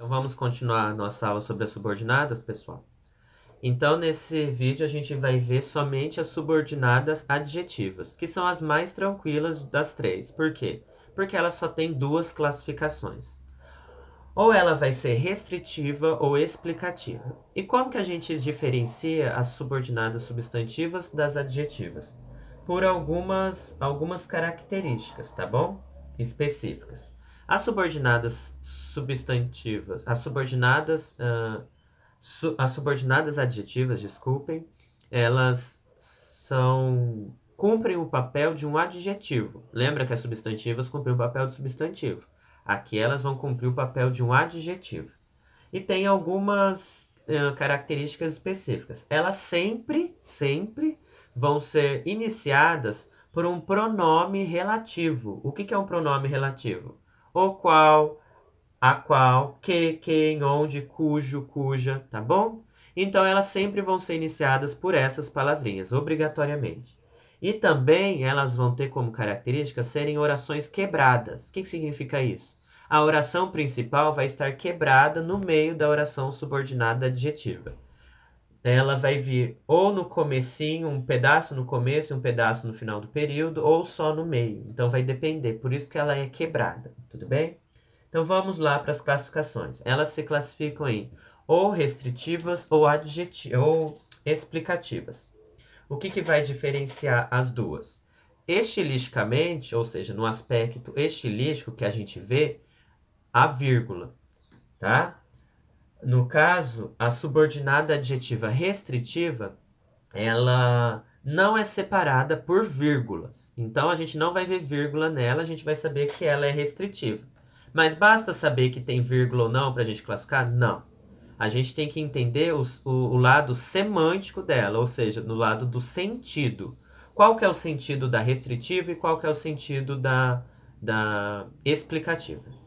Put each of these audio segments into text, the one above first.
Então vamos continuar a nossa aula sobre as subordinadas, pessoal. Então nesse vídeo a gente vai ver somente as subordinadas adjetivas, que são as mais tranquilas das três. Por quê? Porque elas só têm duas classificações. Ou ela vai ser restritiva ou explicativa. E como que a gente diferencia as subordinadas substantivas das adjetivas? Por algumas características, tá bom? Específicas. As subordinadas substantivas, as subordinadas adjetivas, desculpem, elas cumprem o papel de um adjetivo. Lembra que as substantivas cumprem o papel de substantivo. Aqui elas vão cumprir o papel de um adjetivo. E tem algumas características específicas. Elas sempre vão ser iniciadas por um pronome relativo. O que é um pronome relativo? O qual, a qual, que, quem, onde, cujo, cuja, tá bom? Então elas sempre vão ser iniciadas por essas palavrinhas, obrigatoriamente. E também elas vão ter como característica serem orações quebradas. O que significa isso? A oração principal vai estar quebrada no meio da oração subordinada adjetiva. Ela vai vir ou no comecinho, um pedaço no começo e um pedaço no final do período, ou só no meio. Então vai depender, por isso que ela é quebrada, tudo bem? Então vamos lá para as classificações. Elas se classificam em ou restritivas ou explicativas. O que vai diferenciar as duas? Estilisticamente, ou seja, no aspecto estilístico que a gente vê, a vírgula, tá? No caso, a subordinada adjetiva restritiva, ela não é separada por vírgulas. Então a gente não vai ver vírgula nela, a gente vai saber que ela é restritiva. Mas basta saber que tem vírgula ou não para a gente classificar? Não. A gente tem que entender o lado semântico dela, ou seja, no lado do sentido. Qual que é o sentido da restritiva e qual que é o sentido da explicativa?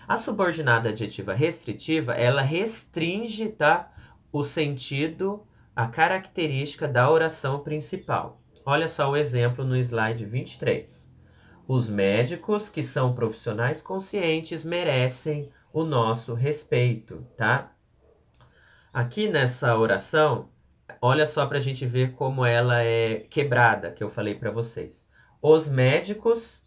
A subordinada adjetiva restritiva, ela restringe, tá, o sentido, a característica da oração principal. Olha só o exemplo no slide 23. Os médicos que são profissionais conscientes merecem o nosso respeito, tá? Aqui nessa oração, olha só para a gente ver como ela é quebrada, que eu falei para vocês. Os médicos,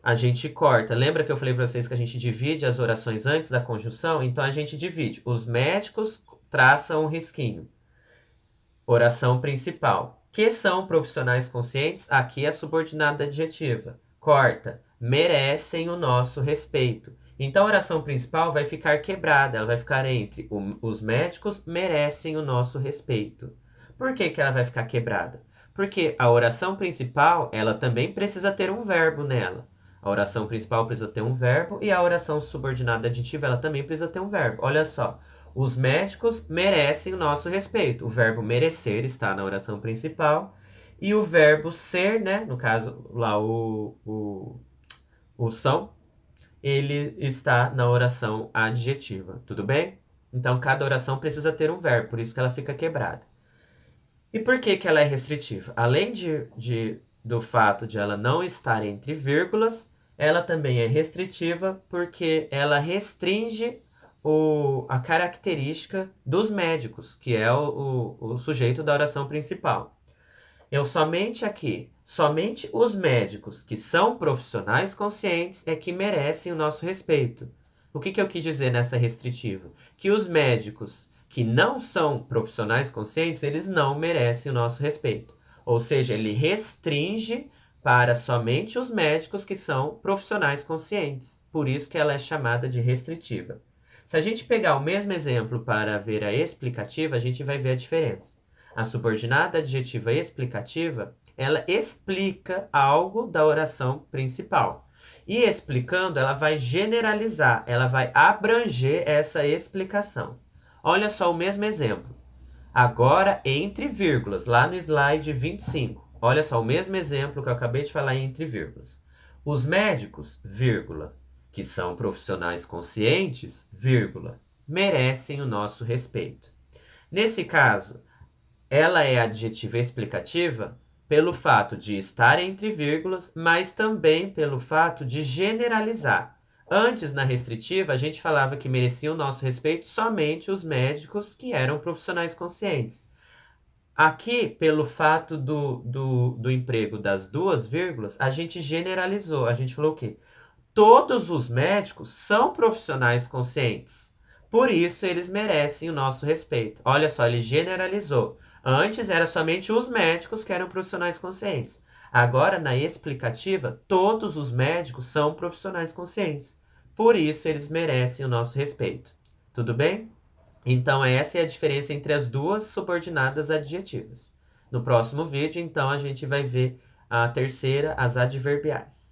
a gente corta. Lembra que eu falei para vocês que a gente divide as orações antes da conjunção? Então a gente divide. Os médicos traçam um risquinho. Oração principal. Que são profissionais conscientes? Aqui é subordinada adjetiva. Corta. Merecem o nosso respeito. Então a oração principal vai ficar quebrada. Ela vai ficar entre os médicos merecem o nosso respeito. Por que ela vai ficar quebrada? Porque a oração principal, ela também precisa ter um verbo nela. A oração principal precisa ter um verbo e a oração subordinada adjetiva, ela também precisa ter um verbo. Olha só. Os médicos merecem o nosso respeito. O verbo merecer está na oração principal. E o verbo ser, né? No caso, lá o são, ele está na oração adjetiva. Tudo bem? Então, cada oração precisa ter um verbo, por isso que ela fica quebrada. E por que ela é restritiva? Além do fato de ela não estar entre vírgulas, ela também é restritiva porque ela restringe a característica dos médicos, que é o sujeito da oração principal. Somente os médicos que são profissionais conscientes é que merecem o nosso respeito. O que eu quis dizer nessa restritiva? Que os médicos que não são profissionais conscientes, eles não merecem o nosso respeito. Ou seja, ele restringe para somente os médicos que são profissionais conscientes. Por isso que ela é chamada de restritiva. Se a gente pegar o mesmo exemplo para ver a explicativa, a gente vai ver a diferença. A subordinada adjetiva explicativa, ela explica algo da oração principal. E explicando, ela vai generalizar, ela vai abranger essa explicação. Olha só o mesmo exemplo. Agora, entre vírgulas, lá no slide 25. Olha só o mesmo exemplo que eu acabei de falar entre vírgulas. Os médicos, vírgula, que são profissionais conscientes, vírgula, merecem o nosso respeito. Nesse caso, ela é adjetiva explicativa pelo fato de estar entre vírgulas, mas também pelo fato de generalizar. Antes, na restritiva, a gente falava que mereciam o nosso respeito somente os médicos que eram profissionais conscientes. Aqui, pelo fato do emprego das duas vírgulas, a gente generalizou. A gente falou o quê? Todos os médicos são profissionais conscientes. Por isso, eles merecem o nosso respeito. Olha só, ele generalizou. Antes era somente os médicos que eram profissionais conscientes. Agora, na explicativa, todos os médicos são profissionais conscientes. Por isso, eles merecem o nosso respeito. Tudo bem? Então, essa é a diferença entre as duas subordinadas adjetivas. No próximo vídeo, então, a gente vai ver a terceira, as adverbiais.